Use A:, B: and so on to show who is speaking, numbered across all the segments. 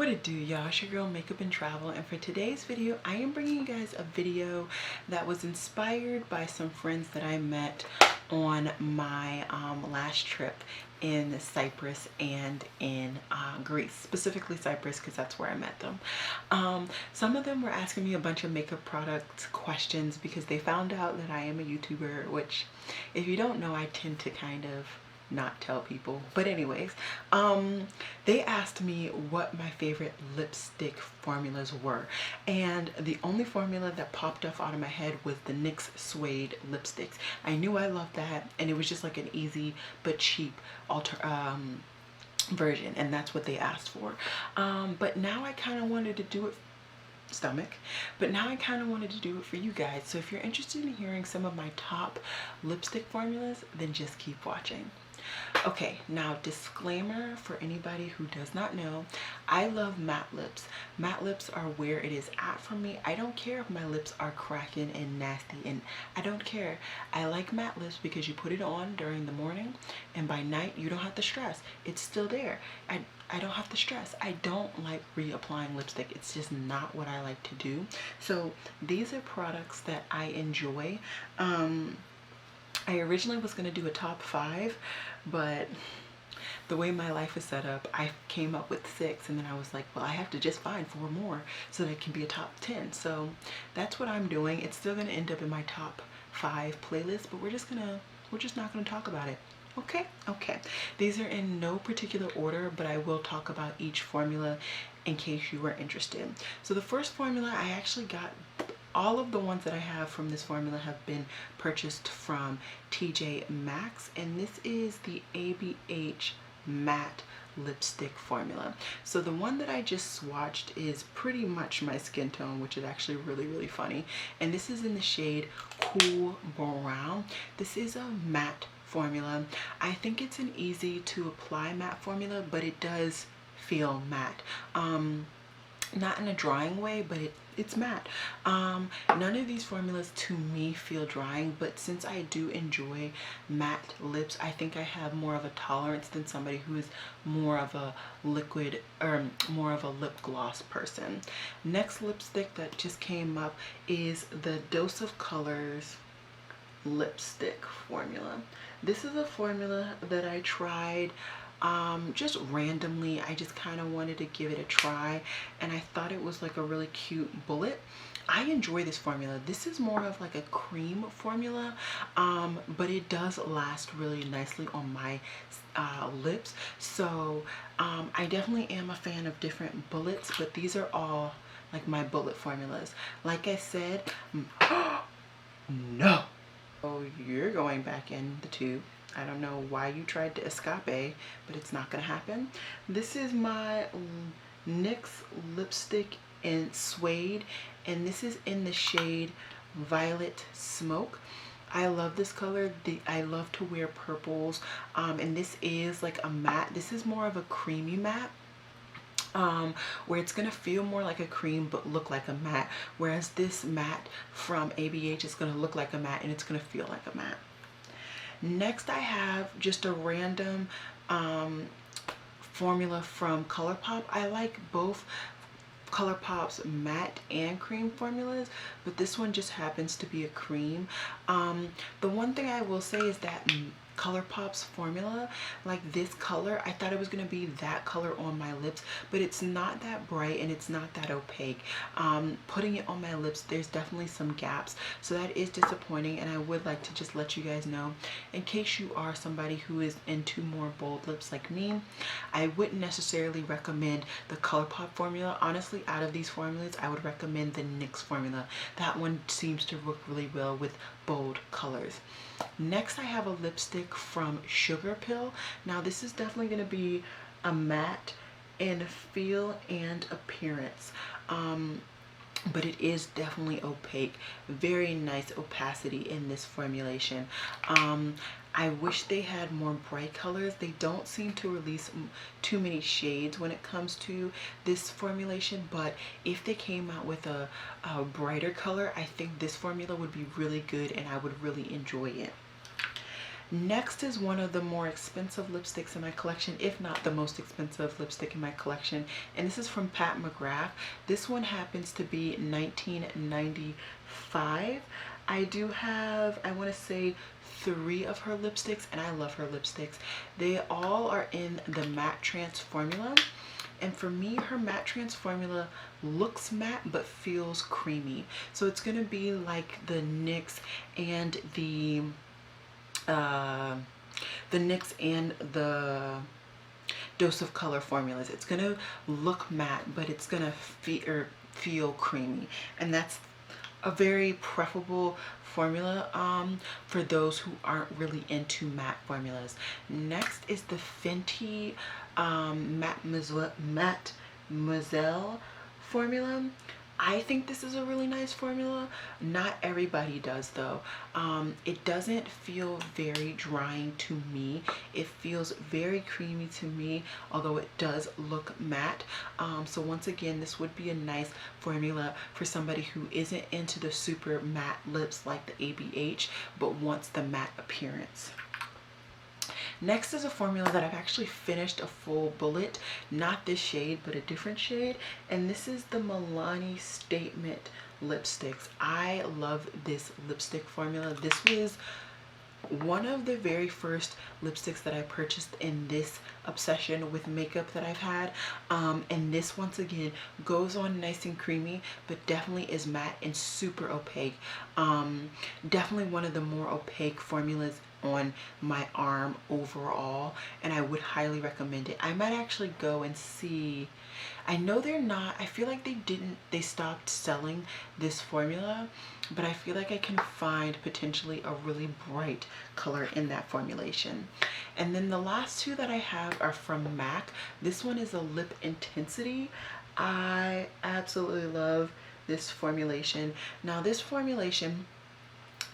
A: What it do, y'all? It's your girl Makeup and Travel, and for today's video I am bringing you guys a video that was inspired by some friends that I met on my last trip in Cyprus and in Greece, specifically Cyprus because that's where I met them. Some of them were asking me a bunch of makeup product questions because they found out that I am a YouTuber, which if you don't know, I tend to kind of not tell people. But anyways, they asked me what my favorite lipstick formulas were, and the only formula that popped off out of my head was the NYX suede lipsticks. I knew I loved that, and it was just like an easy but cheap version, and that's what they asked for. But now I kind of wanted to do it but now I kind of wanted to do it for you guys. So if you're interested in hearing some of my top lipstick formulas, then just keep watching. Okay, now disclaimer for anybody who does not know, I love matte lips. Matte lips are where it is at for me. I don't care if my lips are cracking and nasty, and I don't care. I like matte lips because you put it on during the morning and by night you don't have to stress. It's still there. I don't have to stress. I don't like reapplying lipstick. It's just not what I like to do. So these are products that I enjoy. I originally was going to do a top 5, but the way my life is set up, I came up with 6, and then I was like, well, I have to just find 4 more so that it can be a top 10. So that's what I'm doing. It's still going to end up in my top 5 playlist, but we're just not going to talk about it. Okay. These are in no particular order, but I will talk about each formula in case you are interested. So the first formula I actually got, all of the ones that I have from this formula have been purchased from TJ Maxx, and this is the ABH matte lipstick formula. So the one that I just swatched is pretty much my skin tone, which is actually really funny, and this is in the shade Cool Brown. This is a matte formula. I think it's an easy to apply matte formula, but it does feel matte. Not in a drying way, but it's matte. None of these formulas to me feel drying, but since I do enjoy matte lips, I think I have more of a tolerance than somebody who is more of a liquid or more of a lip gloss person. Next lipstick that just came up is the Dose of Colors lipstick formula. This is a formula that I tried just randomly. I just kind of wanted to give it a try, and I thought it was like a really cute bullet. I enjoy this formula. This is more of like a cream formula, but it does last really nicely on my lips. So I definitely am a fan of different bullets, but these are all like my bullet formulas. Like I said, no. So you're going back in the tube. I don't know why you tried to escape, but it's not gonna happen. This is my NYX lipstick in suede, and this is in the shade Violet Smoke. I love this color. I love to wear purples, and this is like a matte. This is more of a creamy matte, where it's gonna feel more like a cream but look like a matte, whereas this matte from ABH is gonna look like a matte and it's gonna feel like a matte. Next I have just a random formula from ColourPop. I like both ColourPop's matte and cream formulas, but this one just happens to be a cream. The one thing I will say is that ColourPop's formula, like this color, I thought it was going to be that color on my lips, but it's not that bright and it's not that opaque. Putting it on my lips, there's definitely some gaps, so that is disappointing, and I would like to just let you guys know, in case you are somebody who is into more bold lips like me, I wouldn't necessarily recommend the ColourPop formula. Honestly, out of these formulas, I would recommend the NYX formula. That one seems to work really well with bold colors. Next I have a lipstick from Sugar Pill. Now this is definitely going to be a matte in feel and appearance, but it is definitely opaque. Very nice opacity in this formulation. I wish they had more bright colors. They don't seem to release too many shades when it comes to this formulation, but if they came out with a brighter color, I think this formula would be really good and I would really enjoy it. Next is one of the more expensive lipsticks in my collection, if not the most expensive lipstick in my collection, and this is from Pat McGrath. This one happens to be $19.95. I do have, I want to say, 3 of her lipsticks, and I love her lipsticks. They all are in the matte trance formula, and for me, her matte trance formula looks matte but feels creamy. So it's going to be like the NYX and the Dose of Color formulas. It's gonna look matte, but it's gonna feel creamy, and that's a very preferable formula for those who aren't really into matte formulas. Next is the Fenty Mademoiselle formula. I think this is a really nice formula. Not everybody does though. It doesn't feel very drying to me. It feels very creamy to me, although it does look matte. So once again, this would be a nice formula for somebody who isn't into the super matte lips like the ABH, but wants the matte appearance. Next is a formula that I've actually finished a full bullet, not this shade, but a different shade, and this is the Milani Statement lipsticks. I love this lipstick formula. This was one of the very first lipsticks that I purchased in this obsession with makeup that I've had, and this once again goes on nice and creamy, but definitely is matte and super opaque. Definitely one of the more opaque formulas on my arm overall, and I would highly recommend it. I might actually go and see, I know they're not, I feel like they stopped selling this formula, but I feel like I can find potentially a really bright color in that formulation. And then the last 2 that I have are from MAC. This one is a Lip Intensity. I absolutely love this formulation. Now this formulation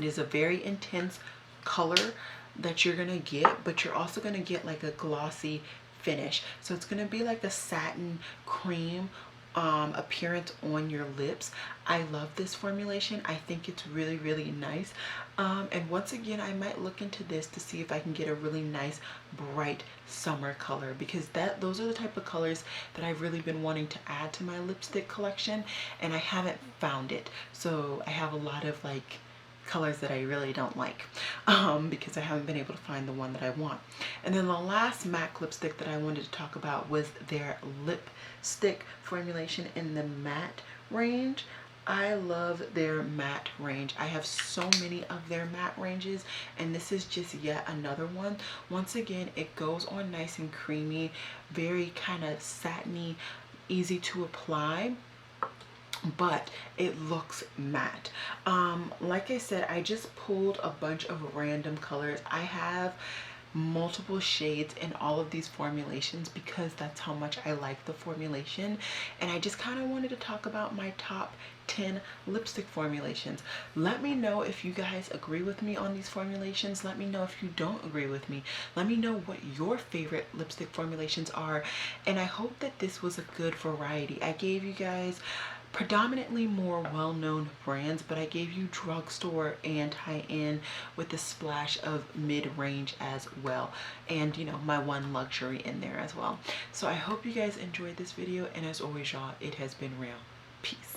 A: is a very intense color that you're gonna get, but you're also gonna get like a glossy finish. So it's gonna be like a satin cream appearance on your lips. I love this formulation. I think it's really, really nice. And once again, I might look into this to see if I can get a really nice bright summer color, because those are the type of colors that I've really been wanting to add to my lipstick collection, and I haven't found it. So I have a lot of like colors that I really don't like because I haven't been able to find the one that I want. And then the last MAC lipstick that I wanted to talk about was their lipstick formulation in the matte range. I love their matte range. I have so many of their matte ranges, and this is just yet another one. Once again, it goes on nice and creamy, very kind of satiny, easy to apply, but it looks matte. Like I said, I just pulled a bunch of random colors. I have multiple shades in all of these formulations because that's how much I like the formulation, and I just kind of wanted to talk about my top 10 lipstick formulations. Let me know if you guys agree with me on these formulations. Let me know if you don't agree with me. Let me know what your favorite lipstick formulations are, and I hope that this was a good variety. I gave you guys predominantly more well-known brands, but I gave you drugstore and high-end with a splash of mid-range as well, and you know, my one luxury in there as well. So I hope you guys enjoyed this video, and as always y'all, it has been real. Peace.